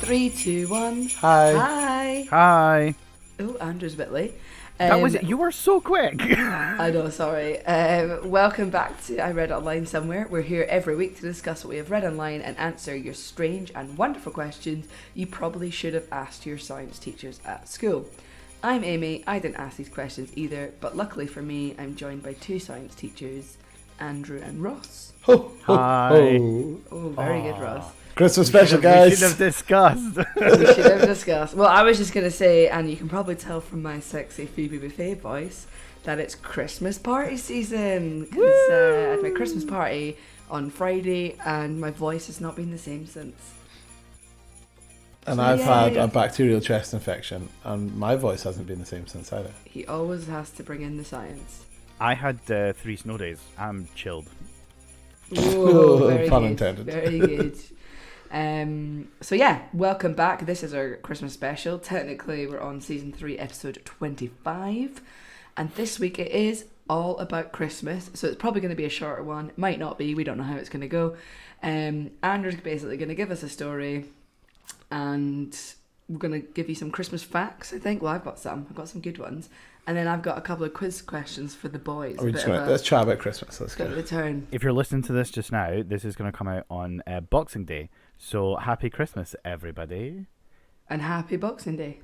Three, two, one. Hi. Hi. Oh, Andrew's a bit late. That was you were so quick. I know, sorry. Welcome back to I Read It Online Somewhere. We're here every week to discuss what we have read online and answer your strange and wonderful questions you probably should have asked your science teachers at school. I'm Amy. I didn't ask these questions either, but luckily for me, I'm joined by two science teachers, Andrew and Ross. Ho, ho, Hi. ho. Oh, very good, Ross. Christmas special, guys. We should have discussed. We should have discussed. Well, I was just going to say, and you can probably tell from my sexy Phoebe Buffet voice, that it's Christmas party season. 'Cause, I had my Christmas party on Friday, and my voice has not been the same since. And So I've had yay. a bacterial chest infection, and my voice hasn't been the same since either. He always has to bring in the science. I had 3 snow days. I'm chilled. Ooh, very Pun good. intended. Very good. So yeah, welcome back. This is our Christmas special. Technically, we're on season 3, episode 25, and this week it is all about Christmas. So it's probably going to be a shorter one. It might not be. We don't know how it's going to go. Andrew's basically going to give us a story, and we're going to give you some Christmas facts. I think. Well, I've got some. I've got some good ones, and then I've got a couple of quiz questions for the boys. Are we just gonna, let's chat about Christmas. Let's got go. the turn. If you're listening to this just now, this is going to come out on Boxing Day. So happy Christmas, everybody. And happy Boxing Day.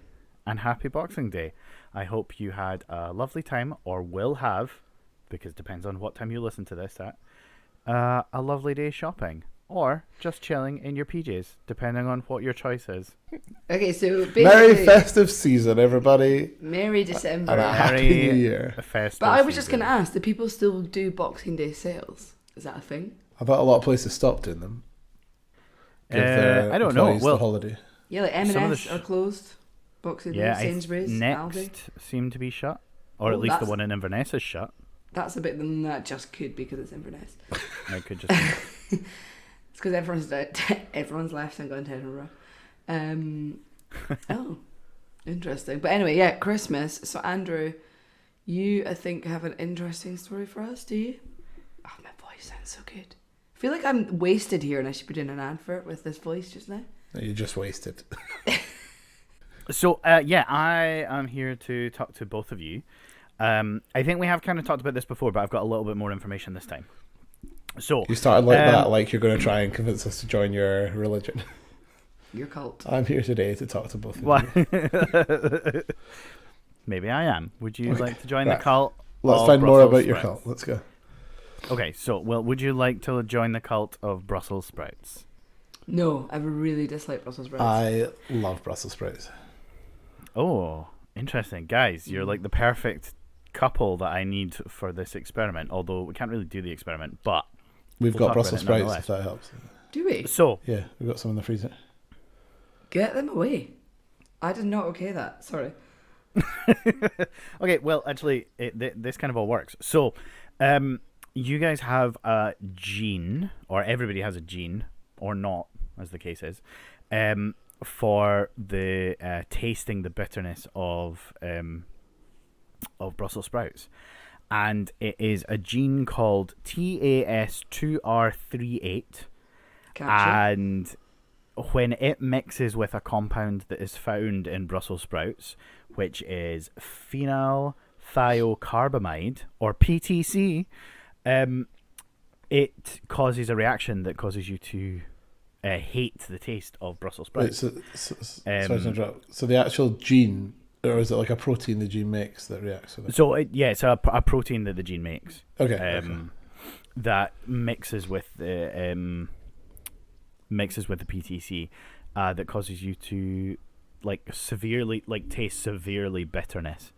And happy Boxing Day. I hope you had a lovely time, or will have, because it depends on what time you listen to this at, a lovely day shopping. Or just chilling in your PJs, depending on what your choice is. Okay, so basically, Merry festive season, everybody. Merry December. And a happy new year. Festive But I was just season. going to ask, do people still do Boxing Day sales? Is that a thing? I bet a lot of places stopped doing them. Give their I don't know. employees Well, the holiday. Yeah, like Some of M&S the are closed. Boxing yeah, Day, Sainsbury's, Next Aldi. seem to be shut, or Oh, at least the that's- one in Inverness is shut. That's a bit that just could because it's Inverness. It could just. It's because everyone's left and gone to Edinburgh. Oh, interesting. But anyway, yeah, Christmas. So Andrew, you I think have an interesting story for us, do you? Oh, my voice sounds so good. I feel like I'm wasted here and I should be doing an advert with this voice just now. No, you just wasted. So yeah, I am here to talk to both of you. I think we have kind of talked about this before, but I've got a little bit more information this time. So You started like that, like you're going to try and convince us to join your religion. Your cult. I'm here today to talk to both of What? you. Maybe I am. Would you Okay, like to join right. the cult? Let's of find more Brussels about your sprouts? cult. Let's go. Okay, so would you like to join the cult of Brussels sprouts? No, I really dislike Brussels sprouts. I love Brussels sprouts. Oh, interesting, guys. You're like the perfect couple that I need for this experiment. Although we can't really do the experiment, but We've We'll got talk Brussels about it sprouts, if that helps. Do we? so Yeah, we've got some in the freezer. Get them away. I did not okay that. Sorry. okay. Well, actually, this kind of all works. So, you guys have a gene, or everybody has a gene, or not, as the case is, for the tasting the bitterness of Brussels sprouts, and it is a gene called TAS2R38, Gotcha. and when it mixes with a compound that is found in Brussels sprouts, which is phenyl thiocarbamide, or PTC, it causes a reaction that causes you to hate the taste of Brussels Wait, sprouts. sorry to interrupt. So the actual gene, or is it like a protein the gene makes that reacts with it? So it's a protein that the gene makes. Okay. That mixes with the PTC, that causes you to taste severely bitterness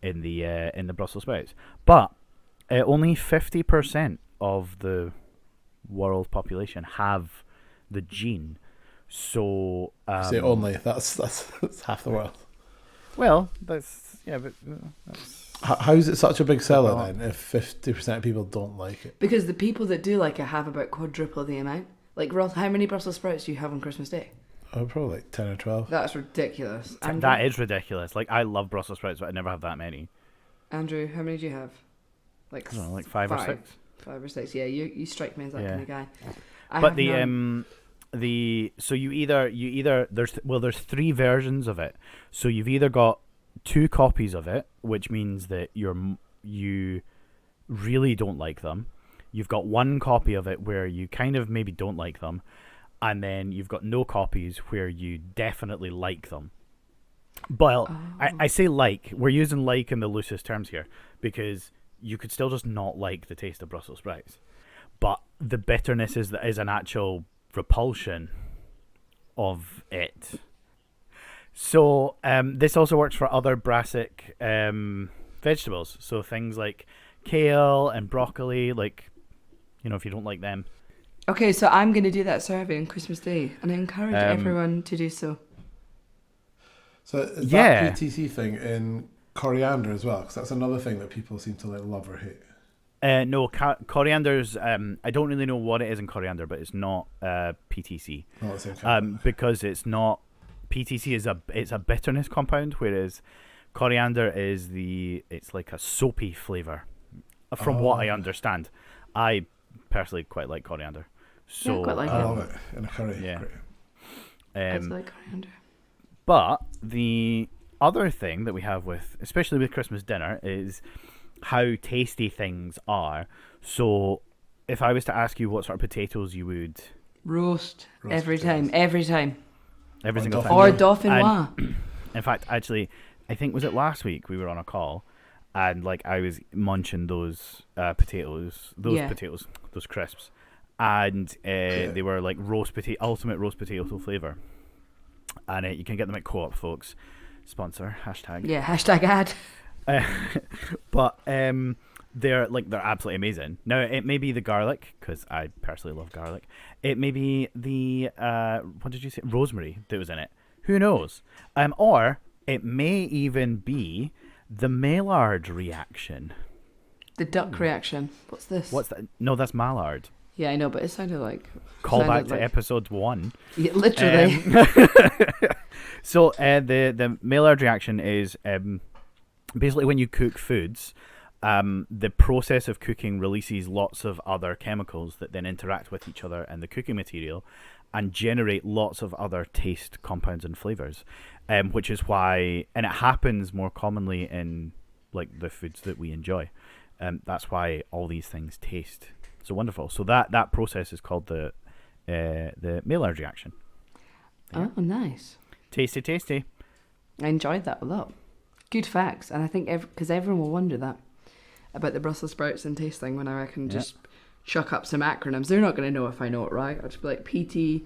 in the Brussels sprouts. But only 50% of the world population have the gene. So Say only. That's half the world. well, but that's How is it such a big seller then if 50% of people don't like it? Because the people that do like it have about quadruple the amount. Like, Ross, how many Brussels sprouts do you have on Christmas Day? Oh, probably like 10 or 12. That's ridiculous. Andrew, that is ridiculous. Like, I love Brussels sprouts, but I never have that many. Andrew, how many do you have? Like, I don't know, like five or six. 5 or 6. Yeah, you strike me as that Yeah. kind of guy. But the so you either there's three versions of it. So you've either got two copies of it, which means that you really don't like them. You've got one copy of it where you kind of maybe don't like them, and then you've got no copies where you definitely like them. Well, I say like. We're using like in the loosest terms here because you could still just not like the taste of Brussels sprouts, but the bitterness is an actual repulsion of it. So this also works for other brassic vegetables. So things like kale and broccoli, like, you know, if you don't like them. Okay, so I'm going to do that survey on Christmas Day, and I encourage everyone to do so. So is that PTC thing in coriander as well? Because that's another thing that people seem to like love or hate. No, coriander's. I don't really know what it is in coriander, but it's not PTC. Not the same kind. Because it's not. PTC is a bitterness compound, whereas coriander is it's like a soapy flavor. From what I understand, I personally quite like coriander. So I quite like I love it in a curry. Yeah. I like coriander. But the other thing that we have especially with Christmas dinner, is how tasty things are. So if I was to ask you what sort of potatoes you would... Roast every potatoes. time. Every single time. Or dauphinoise. In fact, actually, I think, was it last week we were on a call, and like I was munching those potatoes, those crisps, and they were like ultimate roast potato flavour. And you can get them at Co-op, folks. Sponsor, hashtag. Yeah, hashtag ad. But they're absolutely amazing. Now, it may be the garlic, because I personally love garlic. It may be the what did you say, rosemary that was in it. Who knows? Or it may even be the Maillard reaction. The duck reaction. What's this? What's that? No, that's Mallard. Yeah, I know, but it sounded like... Call back to episode 1. Yeah, literally. So the Maillard reaction is basically when you cook foods, the process of cooking releases lots of other chemicals that then interact with each other in the cooking material and generate lots of other taste compounds and flavors, which is why, and it happens more commonly in like the foods that we enjoy. That's why all these things taste so wonderful. So that process is called the Maillard reaction. Oh, nice. Tasty. I enjoyed that a lot. Good facts. And I think because everyone will wonder that about the Brussels sprouts and tasting, when I reckon just chuck up some acronyms. They're not going to know if I know it right. I'll just be like PTZX.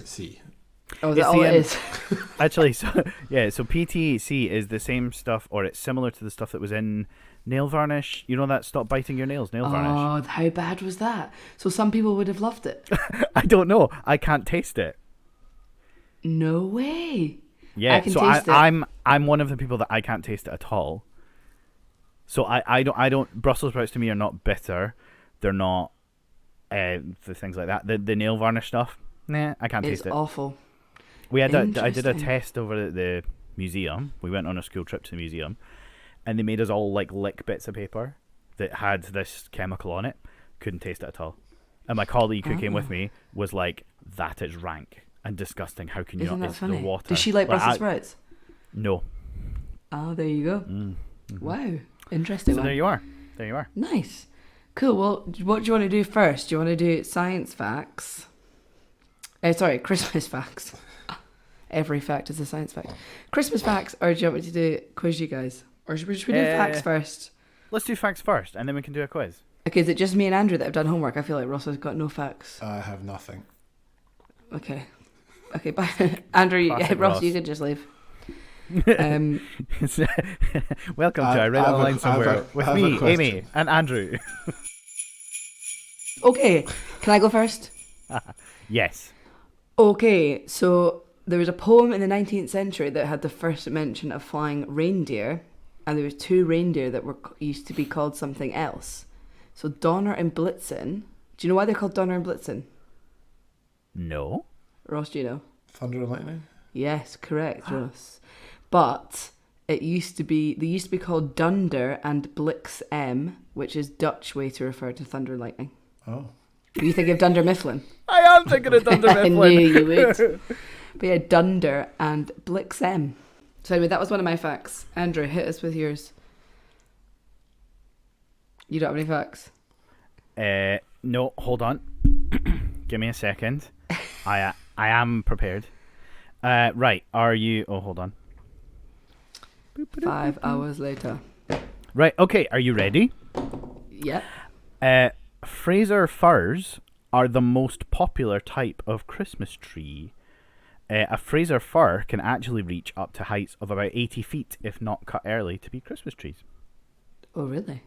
C. Oh, is that all it is? Actually, so PTC is the same stuff, or it's similar to the stuff that was in nail varnish. You know that stop biting your nails, nail varnish? Oh, how bad was that? So some people would have loved it. I don't know. I can't taste it. No way. Yeah, I can so taste it. I'm one of the people that I can't taste it at all. So I don't Brussels sprouts to me are not bitter. They're not the things like that. The nail varnish stuff, nah, I can't taste it. It's awful. I did a test over at the museum. We went on a school trip to the museum, and they made us all like lick bits of paper that had this chemical on it. Couldn't taste it at all. And my colleague who came with me was like, "That is rank and disgusting. How can you Isn't not? that It's funny? the water." Does she like Brussels sprouts? No. Oh, there you go. Mm-hmm. Wow, interesting. So one. there you are. There you are. Nice. Cool. Well, what do you want to do first? Do you want to do science facts? Sorry, Christmas facts. Every fact is a science fact. Christmas facts, or do you want me to do quiz you guys? Or should we do facts first? Let's do facts first, and then we can do a quiz. Okay, is it just me and Andrew that have done homework? I feel like Ross has got no facts. I have nothing. Okay, bye. Andrew, Ross, you can just leave. Welcome to I Read It Online Somewhere with me, Amy, and Andrew. Okay, can I go first? Yes. Okay, so there was a poem in the 19th century that had the first mention of flying reindeer, and there was two reindeer that used to be called something else. So Donner and Blitzen. Do you know why they're called Donner and Blitzen? No. Ross, do you know? Thunder and lightning? Yes, correct, Ross. But they used to be called Dunder and Bliksem, which is Dutch way to refer to thunder and lightning. Oh. Were you thinking of Dunder Mifflin? I am thinking of Dunder Mifflin. I knew you would. But yeah, Dunder and Blixen. So anyway, that was one of my facts. Andrew, hit us with yours. You don't have any facts? No, hold on. Give me a second. I am prepared. Right, are you... Oh, hold on. 5 hours later. Right, okay, are you ready? Yep. Fraser firs are the most popular type of Christmas tree. A Fraser fir can actually reach up to heights of about 80 feet if not cut early to be Christmas trees. Oh, really?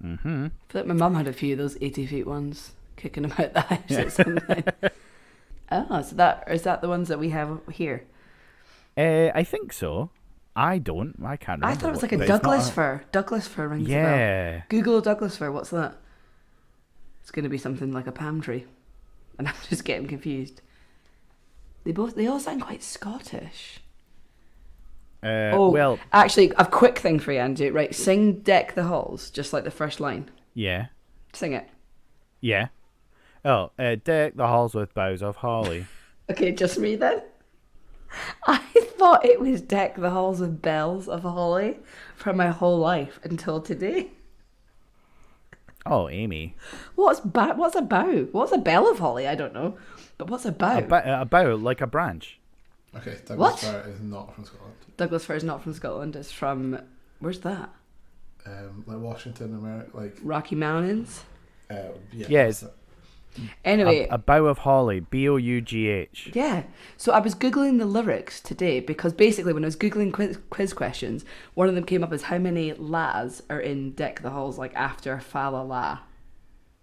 Mm-hmm. I feel like my mum had a few of those 80 feet ones kicking about the house or something. Oh, so is that the ones that we have here? I think so. I can't remember. I thought it was like a Douglas fir. Douglas fir rings a bell. Yeah. Google Douglas fir. What's that? It's going to be something like a palm tree. And I'm just getting confused. They all sound quite Scottish. Well, actually, a quick thing for you, Andrew. Right, sing "Deck the Halls," just like the first line. yeah. Sing it. Yeah. Oh, deck the halls with boughs of holly. Okay, just me then. I thought it was "Deck the Halls with bells of holly" for my whole life until today. Oh, Amy. What's a bow? What's a bell of holly? I don't know. But what's a bow? A bough, like a branch. Okay, Douglas fir is not from Scotland. Douglas fir is not from Scotland. It's from... Where's that? Like Washington, America, like... Rocky Mountains? Yes. Anyway... A bough of holly, B-O-U-G-H. Yeah. So I was Googling the lyrics today because basically when I was Googling quiz questions, one of them came up as how many las are in Deck the Halls, like after fa la la.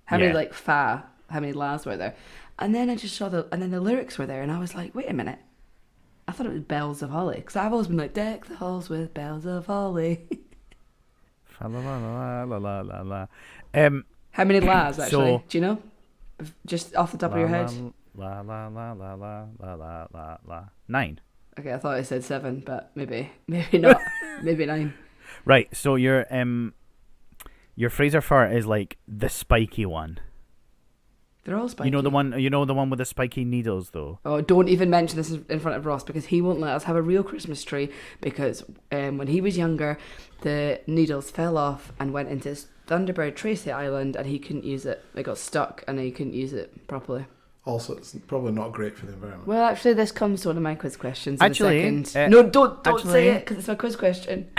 How many las were there? And then I just saw and then the lyrics were there and I was like, wait a minute. I thought it was bells of holly because I've always been like, deck the halls with bells of holly. Fa la la la la la la. How many las actually? So, do you know? Just off the top of your head? La la la la la la la la la. 9. Okay, I thought I said 7, but maybe not. Maybe 9. Right, so your Fraser fir is like the spiky one. They're all spiky. You know the one with the spiky needles though. Oh, don't even mention this in front of Ross because he won't let us have a real Christmas tree because when he was younger, the needles fell off and went into Thunderbird Tracy Island and he couldn't use it. It got stuck and he couldn't use it properly. Also, it's probably not great for the environment. Well, actually, this comes to one of my quiz questions actually, in a second. No, don't say it because it's my quiz question.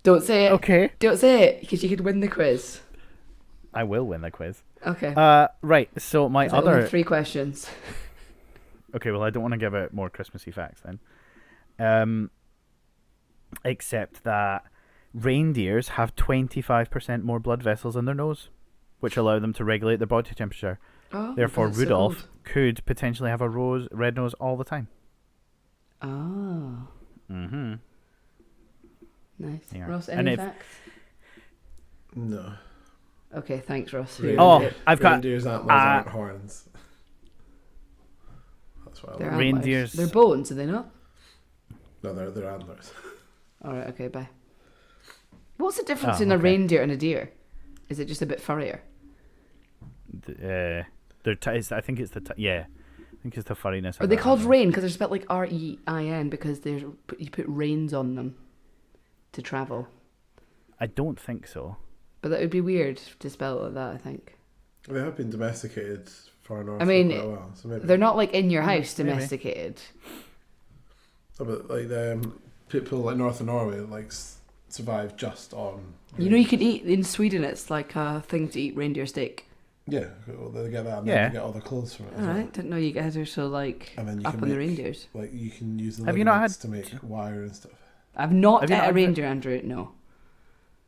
Don't say it. Okay. Don't say it because you could win the quiz. I will win the quiz. Okay. Right. So my other only 3 questions. Okay. Well, I don't want to give out more Christmassy facts then. Except that reindeers have 25% more blood vessels in their nose, which allow them to regulate their body temperature. Oh, Therefore, that's Rudolph so could potentially have a red nose all the time. Oh. Mm-hmm. Nice. Yeah. Ross, any facts? No. Okay, thanks, Ross. I've got... Reindeers' antlers aren't horns. That's what I Reindeers... They're bones, are they not? No, they're antlers. Alright, okay, bye. What's the difference in a reindeer and a deer? Is it just a bit furrier? I think it's the furriness. Are they called rein because they're spelled like R-E-I-N because you put reins on them to travel? I don't think so. But that would be weird to spell it like that, I think. They have been domesticated far north I mean, for quite a while, so maybe. They're not like in your house domesticated. Oh, but like people like north of Norway like survive just on. You know, you can eat in Sweden. It's like a thing to eat reindeer steak. Yeah, well, they get that and then you get all the clothes from it. Alright, didn't know you guys are so like and then you up can on the reindeers. Like you can use the have you not had to make wire and stuff. I've not had a reindeer, Andrew. No.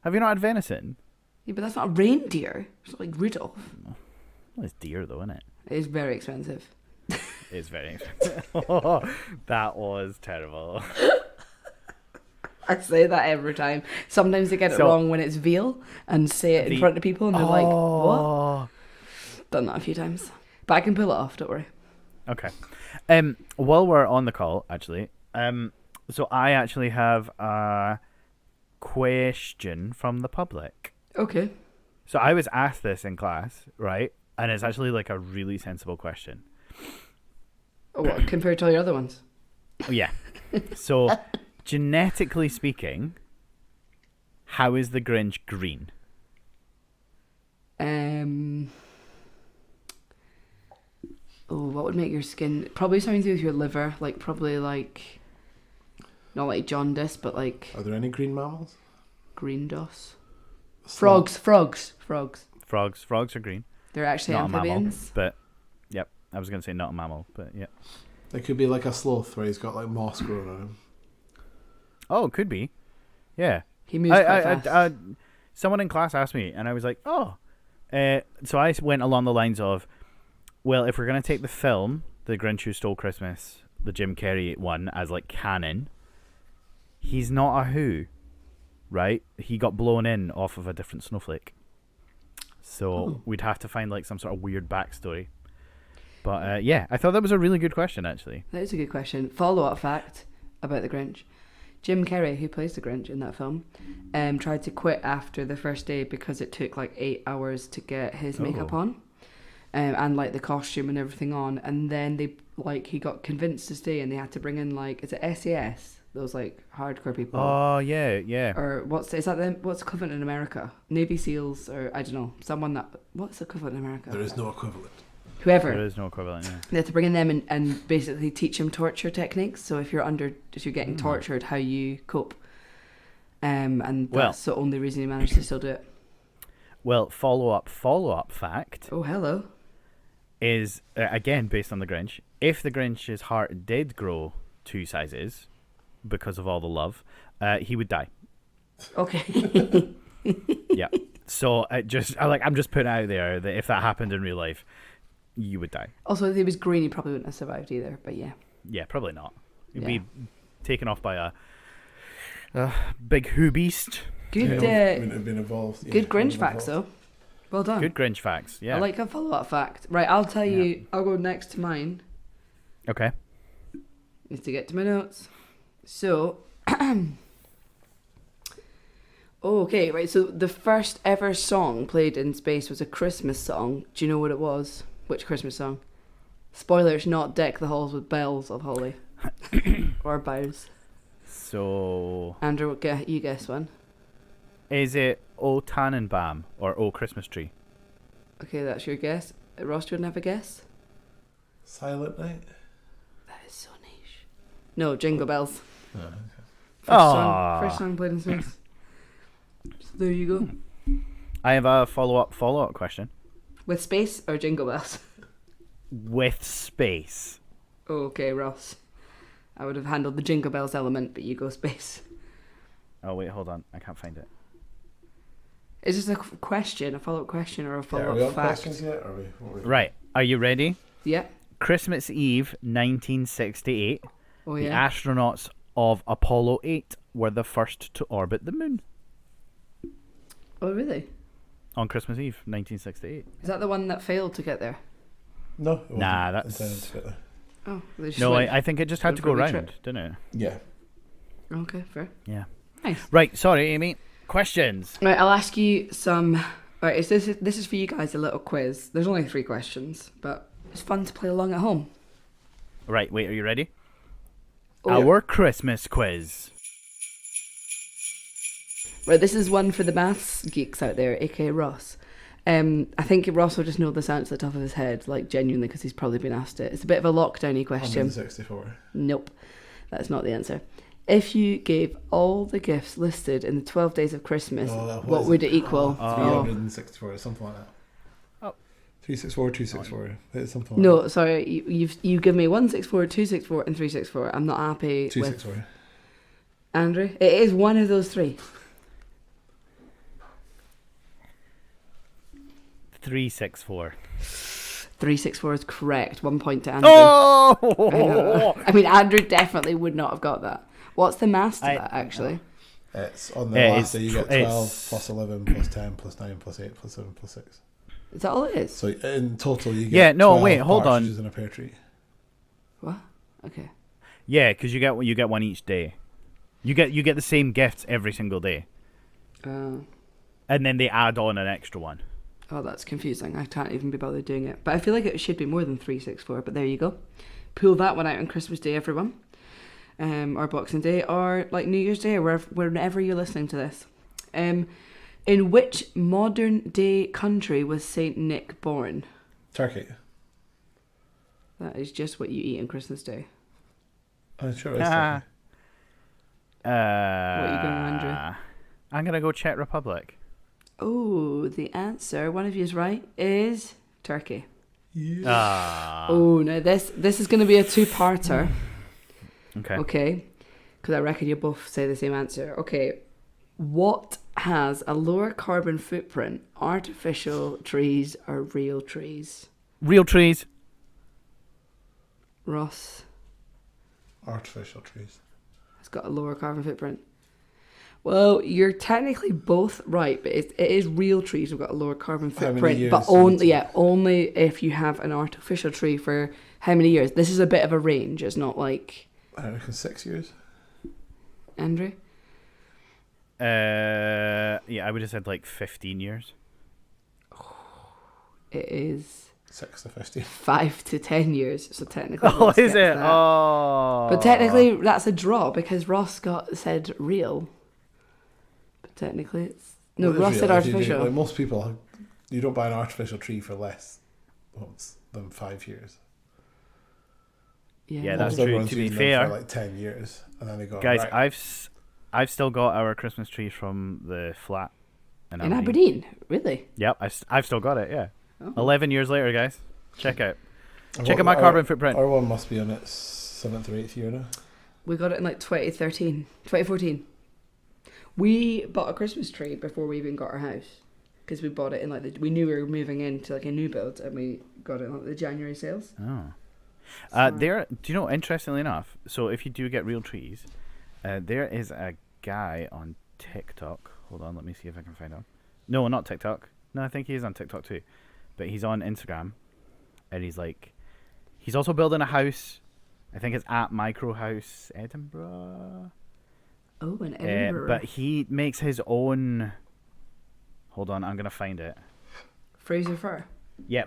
Have you not had venison? Yeah, but that's not a reindeer. It's not like Rudolph. Well, it's deer though, isn't it? It is very expensive. It's very expensive. That was terrible. I say that every time. Sometimes I get it wrong when it's veal and say it in front of people and they're like, what? Done that a few times. But I can pull it off, don't worry. Okay. While we're on the call, actually, so I actually have a question from the public. Okay. So I was asked this in class, right? and it's actually like a really sensible question. Oh, what, compared to all your other ones? Oh, yeah. So, genetically speaking, how is the Grinch green? What would make your skin? Probably something to do with your liver. Like probably like, not like jaundice, but like. Are there any green mammals? Green DOS. Sloth. Frogs. Frogs are green. They're actually Not amphibians. a mammal, but yep. I was going to say not a mammal, but yeah. It could be like a sloth where he's got like moss growing on him. Oh, it could be. Yeah. He moves quite fast. Someone in class asked me, and I was like, oh. So I went along the lines of, well, if we're going to take the film, The Grinch Who Stole Christmas, the Jim Carrey one, as like canon, he's not a Who, right? He got blown in off of a different snowflake. So we'd have to find like some sort of weird backstory. But yeah, I thought that was a really good question, actually. That is a good question. Follow-up fact about the Grinch. Jim Carrey, who plays the Grinch in that film, tried to quit after the first day because it took like 8 hours to get his makeup on. And like the costume and everything on, and then he got convinced to stay, and they had to bring in like, is it SAS? Those like hardcore people. Oh yeah. Or what's equivalent in America? Navy SEAls, or I don't know, what's equivalent in America? There is no equivalent. Whoever. There is no equivalent. Yeah. They had to bring in them and basically teach them torture techniques. So if you're getting tortured, how you cope. And that's the only reason he managed to still do it. Well, follow-up fact. Oh, hello. Is, again, based on the Grinch, if the Grinch's heart did grow 2 sizes because of all the love, he would die. Okay. Yeah. So I'm just putting it out there that if that happened in real life, you would die. Also, if he was green, he probably wouldn't have survived either, but yeah. Yeah, probably not. He'd be taken off by a big Who beast. Good, wouldn't have been involved. Yeah, good Grinch facts, though. Well done. Good Grinch facts, yeah. I like a follow-up fact. Right, I'll tell you. I'll go next to mine. Okay. Need to get to my notes. So, okay, right. So the first ever song played in space was a Christmas song. Do you know what it was? Which Christmas song? Spoiler: it's not "Deck the Halls with Bells of Holly" or "Boughs." So, Andrew, you guess one. Is it O Tannenbaum or O Christmas Tree? Okay, that's your guess. Ross, do you have a guess? Silent Night? That is so niche. No, Jingle Bells. Oh, okay. First song played in space. So there you go. I have a follow-up question. With space or Jingle Bells? With space. Oh, okay, Ross. I would have handled the Jingle Bells element, but you go space. Oh, wait, hold on. I can't find it. Is this a question, a follow-up question, or a Are follow-up we on fact? questions yet? Or are we... Right. Are you ready? Yeah. Christmas Eve, 1968. Oh, The yeah. astronauts of Apollo 8 were the first to orbit the moon. Oh, really? On Christmas Eve, 1968. Is that the one that failed to get there? No. It wasn't Nah, that's... intended to get there. Oh, they just No, went- I think it just had went to for go a wee round, trip. didn't it? Yeah. Okay, fair. Yeah. Nice. Right, sorry, Amy. Questions. Right, I'll ask you some. Right, this is for you guys, a little quiz. There's only 3 questions, but it's fun to play along at home. Right, wait, are you ready? Oh, Our Christmas quiz. Right, this is one for the maths geeks out there, aka Ross. I think Ross will just know this answer at the top of his head, like genuinely, because he's probably been asked it. It's a bit of a lockdowny question. 164. Nope, that's not the answer. If you gave all the gifts listed in the 12 days of Christmas, what would it equal? 364 or something like that. Oh. 364, 264. It's something like No, sorry, you give me 164, 264, and 364. I'm not happy that. 264. with Andrew. It is one of those 3. 364. 364 is correct. 1 point to Andrew. Oh! I mean, Andrew definitely would not have got that. What's the maths to that, actually? It's on the last day you get 12 plus 11 plus 10 plus 9 plus 8 plus 7 plus 6. Is that all it is? So in total you get Yeah, no, 12 wait, hold on. partridges in a pear tree. What? Okay. Yeah, because you get one each day. You get the same gifts every single day, and then they add on an extra one. Oh, that's confusing. I can't even be bothered doing it. But I feel like it should be more than 364. But there you go. Pull that one out on Christmas Day, everyone. Or Boxing Day, or like New Year's Day, or whenever you're listening to this. In which modern day country was Saint Nick born? Turkey. That is just what you eat on Christmas Day. I'm sure it's Turkey. What are you going, Andrew? I'm gonna go Czech Republic. Oh, the answer, one of you is right, is Turkey. Yeah. Oh, now this is going to be a two-parter. Okay. Okay, because I reckon you both say the same answer. Okay, what has a lower carbon footprint, artificial trees or real trees? Real trees. Ross Artificial trees. has got a lower carbon footprint. Well, you're technically both right, but it is real trees have got a lower carbon How many footprint, years but only if you have an artificial tree for how many years? This is a bit of a range. It's not like I reckon 6 years. Andrew. Yeah, I would have said like 15 years. It is 6 to 15. 5 to 10 years. So technically, Oh, Ross is gets it? that. Oh. But technically, that's a draw because Ross said real. But technically, it's no. What is Ross real? said If you do- artificial. like most people, you don't buy an artificial tree for less than 5 years. Yeah, that's Most true. everyone's To be using them fair, for like 10 years, and then they go. guys, right. I've still got our Christmas tree from the flat in In Aberdeen. Aberdeen, really? Yep, I've still got it. Yeah, Oh. 11 years later, guys. Check out And check what- out my our- carbon footprint. Our one must be in its 7th or 8th year now. We got it in like 2014. We bought a Christmas tree before we even got our house because we bought it in like we knew we were moving into like a new build and we got it in like the January sales. Oh. So- Do you know, interestingly enough, so if you do get real trees, there is a guy on TikTok. Hold on, let me see if I can find him. No, not TikTok. No, I think he is on TikTok too. But he's on Instagram. And he's also building a house. I think it's at Micro House Edinburgh. Oh, in Edinburgh. But he makes his own. Hold on, I'm going to find it. Fraser Fir. Yeah,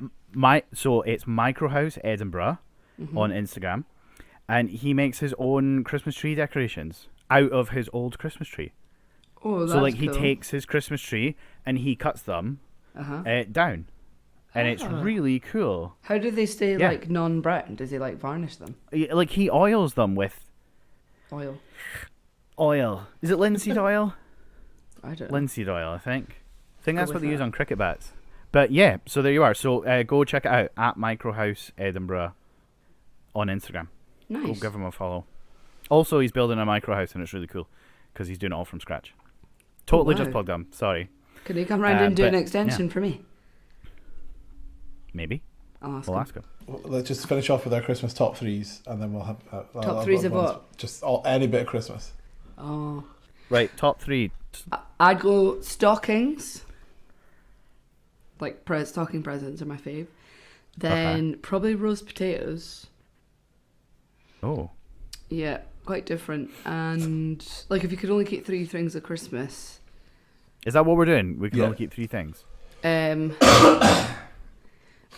so it's Micro House Edinburgh on Instagram, and he makes his own Christmas tree decorations out of his old Christmas tree. Oh, that's So like cool. he takes his Christmas tree and he cuts them down, and it's really cool. How do they stay Yeah. like non-brown? Does he like varnish them? Like he oils them with Oil. oil. Is it linseed oil? I don't know. Linseed oil, I think. I think Go that's what with they use that. on cricket bats. But yeah, so there you are. So go check it out at Micro House Edinburgh on Instagram. Go Nice. give him a follow. Also, he's building a micro house and it's really cool because he's doing it all from scratch. Totally just wow. plugged him. Sorry. Could he come round and do but, an extension for me? Maybe. I'll ask We'll him. ask him. Well, let's just finish off with our Christmas top threes, and then we'll have Top threes of one what? Just any bit of Christmas. Oh. Right, top three. I'd go stockings. Like stocking presents are my fave. Then probably roast potatoes. Oh. Yeah, quite different. And like if you could only keep 3 things at Christmas. Is that what we're doing? We can Yeah. only keep 3 things.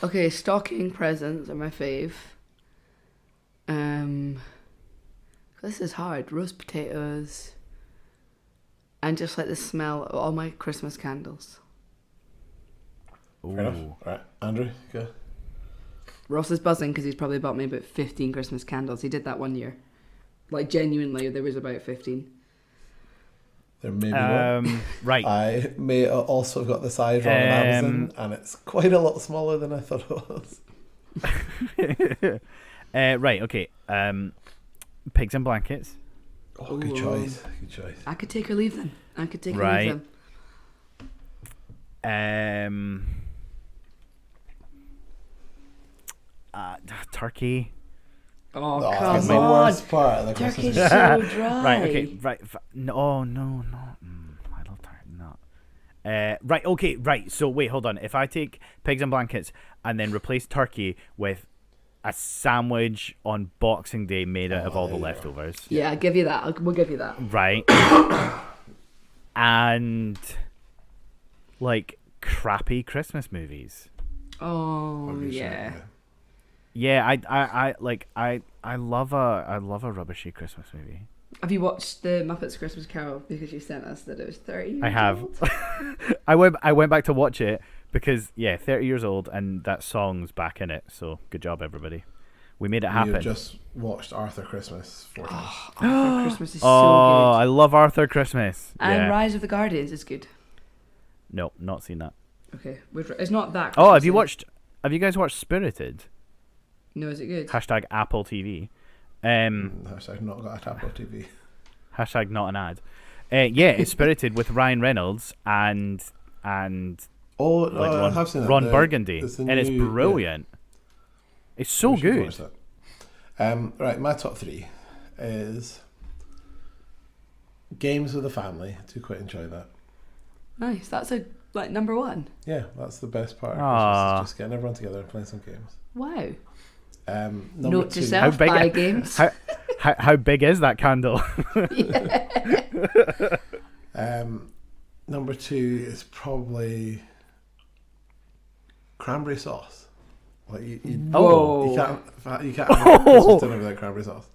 Okay, stocking presents are my fave. This is hard. Roast potatoes. And just like the smell of all my Christmas candles. Ooh. Fair enough. Right, Andrew, go. Ross is buzzing because he's probably bought me about 15 Christmas candles. He did that one year. Like genuinely, there was about 15. There may be more. Right. I may also have got the size wrong on Amazon, and it's quite a lot smaller than I thought it was. Right, okay. Pigs and blankets. Oh, good Ooh. choice. Good choice. I could take or leave them. I could take or Right. leave them. Turkey. Oh, Oh, come that's the on. worst part of the Turkey's Christmas. so dry. Right, okay, right. No. I love turkey. No. Right, okay, right. So wait, hold on. If I take pigs and blankets and then replace turkey with a sandwich on Boxing Day made out of all the leftovers, Yeah, I'll give you that. We'll give you that. right? And like crappy Christmas movies. Oh yeah. Yeah, I love a rubbishy Christmas movie. Have you watched the Muppets Christmas Carol? Because you sent us that it was 30 years I have. old. I went back to watch it because 30 years old and that song's back in it. So good job, everybody. We made it happen. You just watched Arthur Christmas 4 times. Arthur Christmas is so Oh, good. I love Arthur Christmas. And Yeah. Rise of the Guardians is good. No, not seen that. Okay, it's not that. Oh, have Christmassy. you guys watched Spirited? No, is it good? Hashtag Apple TV. Hashtag not got a Apple TV. Hashtag not an ad. Yeah, it's Spirited with Ryan Reynolds and I have seen it. Ron Burgundy, it's and it's brilliant. Yeah. It's so good. Right, my top 3 is games with the family. I do quite enjoy that. Nice. That's number 1. Yeah, that's the best part of Christmas, is just getting everyone together and playing some games. Wow. Number Note 2, to self, buy games. How big is that candle? Number 2 is probably cranberry sauce. Like you can't have a Christmas dinner without cranberry sauce.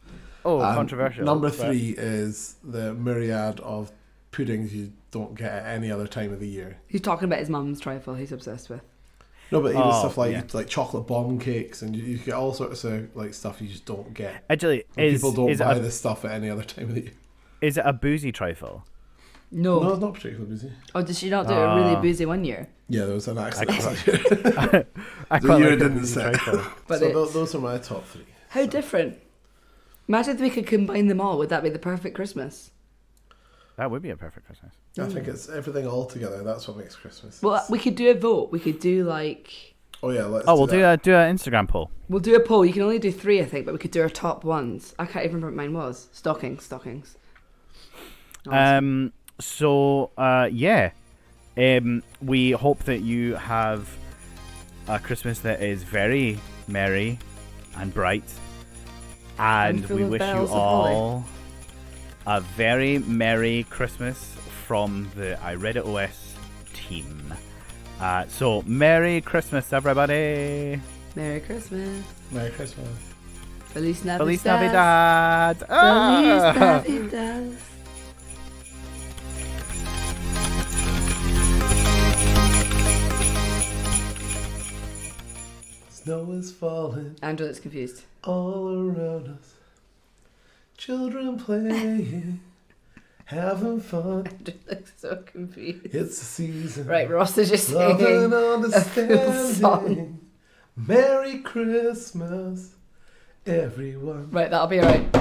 Oh, controversial. Number 3 is the myriad of puddings you don't get at any other time of the year. He's talking about his mum's trifle. He's obsessed with. No, but even stuff like chocolate bomb cakes, and you get all sorts of like stuff you just don't get. Actually, people don't buy this stuff at any other time of the year. Is it a boozy trifle? No, it's not particularly boozy. Oh, did she not do a really boozy one year? Yeah, there was an accident that year. The year didn't set. But so those are my top 3. How different? Imagine if we could combine them all. Would that be the perfect Christmas? That would be a perfect Christmas. I think it's everything all together. That's what makes Christmas. Well, we could do a vote. We could do like... Oh yeah, let's we'll do an Instagram poll. We'll do a poll. You can only do 3, I think, but we could do our top ones. I can't even remember what mine was. Stockings. Awesome. We hope that you have a Christmas that is very merry and bright, and we wish you all a very merry Christmas from the I Read It OS team. So Merry Christmas, everybody! Merry Christmas. Merry Christmas. Feliz Navidad. Feliz Navidad. Feliz Navidad. Snow is falling. Andrew looks confused. All around us. Children playing. Having fun. Andrew looks so confused. It's the season. Right, Ross is just Love singing and a full song. understanding. Merry Christmas, everyone. Right, that'll be alright.